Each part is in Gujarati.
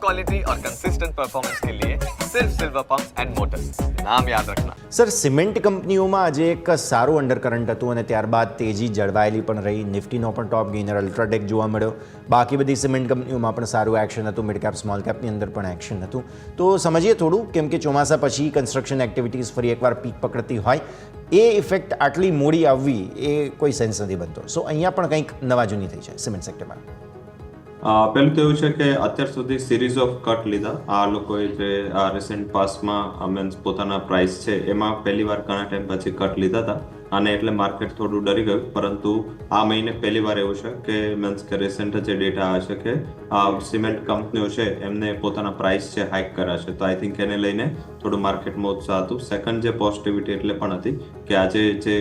क्वालिटी और कंसिस्टेंट परफॉर्मेंस के लिए सिर्फ सिल्वर पंप्स एंड मोटर्स, नाम याद रखना। સર સિમેન્ટ કંપનીઓમાં આજે એક સારું અંડરકરન્ટ હતું અને ત્યારબાદ તેજી જળવાયેલી પણ રહી. નિફ્ટીનો પણ ટોપ ગેઇનર અલ્ટ્રાટેક જોવા મળ્યો. બાકી બધી સિમેન્ટ કંપનીઓમાં પણ સારું એક્શન હતું. મિડ કેપ સ્મોલ કેપની અંદર પણ એક્શન હતું. તો સમજીએ થોડું, કેમ કે ચોમાસા પછી કન્સ્ટ્રક્શન એક્ટિવિટીઝ ફરી એકવાર પીક પકડતી હોય, એ ઇફેક્ટ આટલી મોડી આવવી એ કોઈ સેન્સ નથી બનતો. સો અહીંયા પણ કંઈક નવા જૂની થઈ છે સિમેન્ટ સેક્ટરમાં. પહેલું તો એવું છે કે અત્યાર સુધી સિરીઝ ઓફ કટ લીધા આ લોકોએ જે રિસેન્ટ પાસ્ટમાં મીન્સ પોતાના પ્રાઇસ છે એમાં પહેલી વાર ઘણા ટાઈમ પછી કટ લીધા હતા અને એટલે માર્કેટ થોડું ડરી ગયું. પરંતુ આ મહિને પહેલી વાર એવું છે કે મીન્સ કે રિસેન્ટ જે ડેટા આવે છે કે સિમેન્ટ કંપનીઓ છે એમને પોતાના પ્રાઇસ છે હાઇક કર્યા છે. તો આઈ થિંક એને લઈને થોડું માર્કેટમાં ઉત્સાહ હતું. સેકન્ડ જે પોઝિટિવિટી એટલે પણ હતી કે આજે જે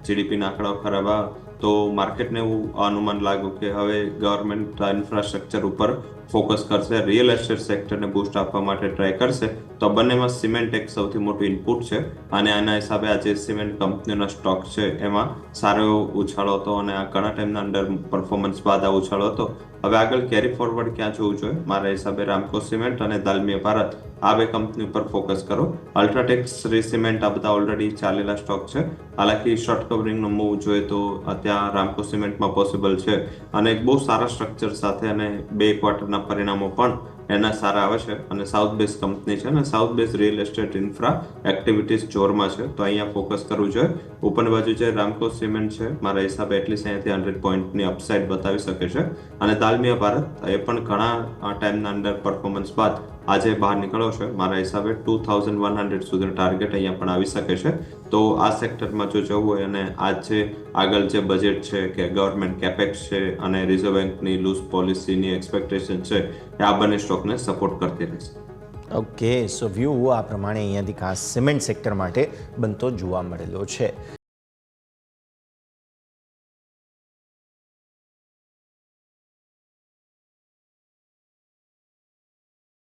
જીડીપીના આંકડાઓ ખરાબ આવ્યા તો માર્કેટને એવું અનુમાન લાગ્યું કે હવે ગવર્મેન્ટ ઇન્ફ્રાસ્ટ્રક્ચર ઉપર ફોકસ કરશે, રિયલ એસ્ટેટ સેક્ટરને બૂસ્ટ આપવા માટે ટ્રાય કરશે. તો બંનેમાં સિમેન્ટ એક સૌથી મોટું ઇનપુટ છે અને આના હિસાબે આજે સિમેન્ટ કંપનીઓના સ્ટોક છે એમાં સારો એવો ઉછાળો હતો અને આ ઘણા ટાઈમના અંડર પરફોર્મન્સ બાદ આ ઉછાળો હતો. હવે આગળ કેરી ફોરવર્ડ ક્યાં જોવું જોઈએ? મારા હિસાબે રામકો સિમેન્ટ અને દાલમિયા ભારત આ બે કંપની ઉપર ફોકસ કરો. અલ્ટ્રાટેક, શ્રી સિમેન્ટ આ બધા ઓલરેડી ચાલેલા સ્ટોક છે. હાલાકી શોર્ટ કવરિંગનો મૂવ જોઈએ તો ત્યાં રામકો સિમેન્ટમાં પોસિબલ છે અને એક બહુ સારા સ્ટ્રક્ચર સાથે અને 2 ક્વાર્ટરના પરિણામો પણ એના સારા આવે છે અને સાઉથ બેઝ કંપની છે અને south base real estate infra activities જોરમાં છે. તો અહીંયા ફોકસ કરવું જોઈએ. ઉપરની બાજુ જે રામકો સિમેન્ટ છે મારા હિસાબે એટલીસ્ટ અહીંયાથી 100 પોઈન્ટની અપસાઇડ બતાવી શકે છે અને દાલમિયા ભારત એ પણ ઘણા ટાઈમના અંડર પરફોર્મન્સ બાદ આજે બહાર નીકળ્યો છે. મારા હિસાબે 2100 સુધી ટાર્ગેટ અહીંયા પણ આવી શકે છે. તો આ સેક્ટરમાં જો જવું હોય અને આજ જે આગળ જે બજેટ છે કે ગવર્મેન્ટ કેપેક્સ છે અને રિઝર્વ બેંકની લૂઝ પોલિસીની એક્સપેક્ટેશન છે એ આ બંને સ્ટોકને સપોર્ટ કરતી રહેશે. ઓકે, સો વ્યૂ આ પ્રમાણે અહીંયાથી ખાસ સિમેન્ટ સેક્ટર માટે બનતો જોવા મળેલો છે.